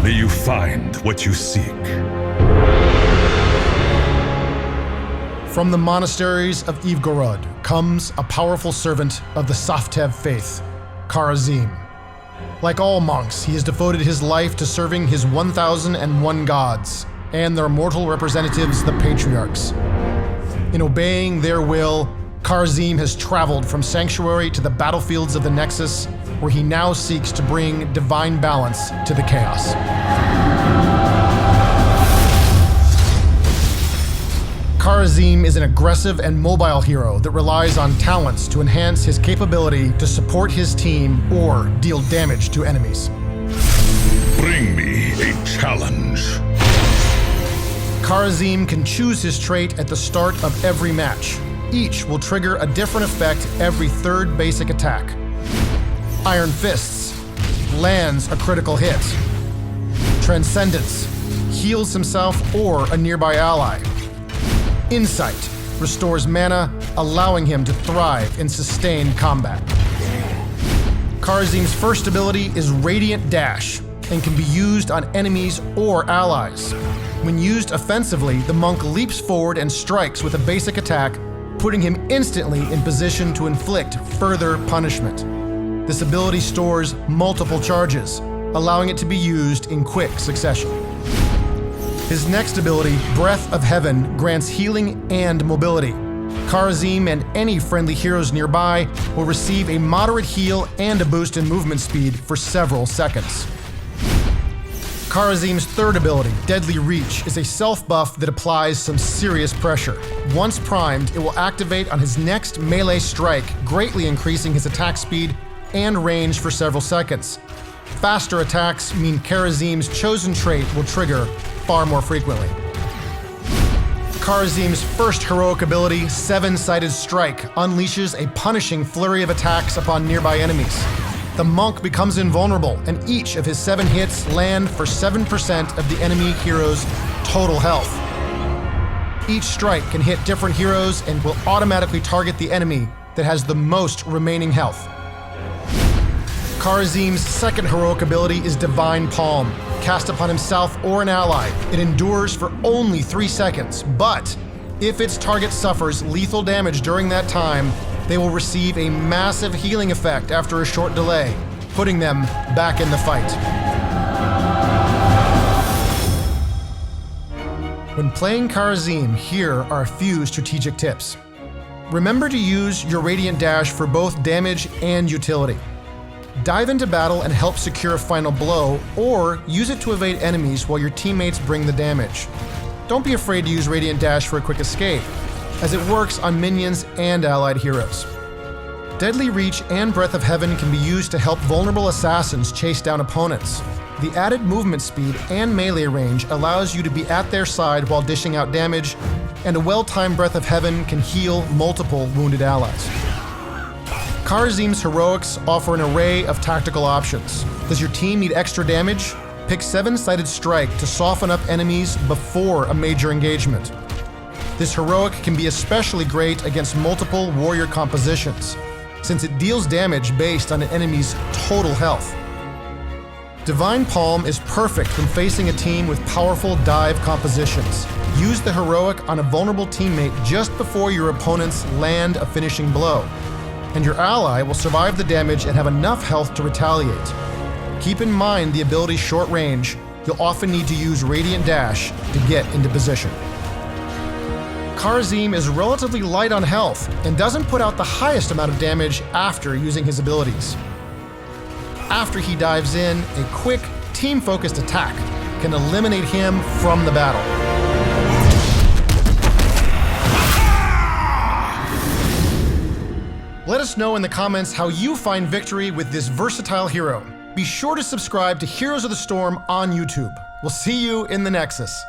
May you find what you seek. From the monasteries of Ivgorod comes a powerful servant of the Saftev faith, Kharazim. Like all monks, he has devoted his life to serving his 1001 gods and their mortal representatives, the patriarchs. In obeying their will, Kharazim has traveled from sanctuary to the battlefields of the Nexus, where he now seeks to bring divine balance to the chaos. Kharazim is an aggressive and mobile hero that relies on talents to enhance his capability to support his team or deal damage to enemies. Bring me a challenge. Kharazim can choose his trait at the start of every match. Each will trigger a different effect every third basic attack. Iron Fists lands a critical hit. Transcendence heals himself or a nearby ally. Insight restores mana, allowing him to thrive in sustained combat. Kharazim's first ability is Radiant Dash and can be used on enemies or allies. When used offensively, the monk leaps forward and strikes with a basic attack, putting him instantly in position to inflict further punishment. This ability stores multiple charges, allowing it to be used in quick succession. His next ability, Breath of Heaven, grants healing and mobility. Kharazim and any friendly heroes nearby will receive a moderate heal and a boost in movement speed for several seconds. Kharazim's third ability, Deadly Reach, is a self-buff that applies some serious pressure. Once primed, it will activate on his next melee strike, greatly increasing his attack speed and range for several seconds. Faster attacks mean Kharazim's chosen trait will trigger far more frequently. Kharazim's first heroic ability, Seven-Sided Strike, unleashes a punishing flurry of attacks upon nearby enemies. The monk becomes invulnerable, and each of his 7 hits land for 7% of the enemy hero's total health. Each strike can hit different heroes and will automatically target the enemy that has the most remaining health. Kharazim's second heroic ability is Divine Palm. Cast upon himself or an ally, it endures for only 3 seconds, but if its target suffers lethal damage during that time, they will receive a massive healing effect after a short delay, putting them back in the fight. When playing Kharazim, here are a few strategic tips. Remember to use your Radiant Dash for both damage and utility. Dive into battle and help secure a final blow, or use it to evade enemies while your teammates bring the damage. Don't be afraid to use Radiant Dash for a quick escape, as it works on minions and allied heroes. Deadly Reach and Breath of Heaven can be used to help vulnerable assassins chase down opponents. The added movement speed and melee range allows you to be at their side while dishing out damage, and a well-timed Breath of Heaven can heal multiple wounded allies. Kharazim's heroics offer an array of tactical options. Does your team need extra damage? Pick Seven-Sided Strike to soften up enemies before a major engagement. This heroic can be especially great against multiple warrior compositions, since it deals damage based on an enemy's total health. Divine Palm is perfect when facing a team with powerful dive compositions. Use the heroic on a vulnerable teammate just before your opponents land a finishing blow, and your ally will survive the damage and have enough health to retaliate. Keep in mind the ability's short range. You'll often need to use Radiant Dash to get into position. Kharazim is relatively light on health and doesn't put out the highest amount of damage after using his abilities. After he dives in, a quick, team-focused attack can eliminate him from the battle. Let us know in the comments how you find victory with this versatile hero. Be sure to subscribe to Heroes of the Storm on YouTube. We'll see you in the Nexus.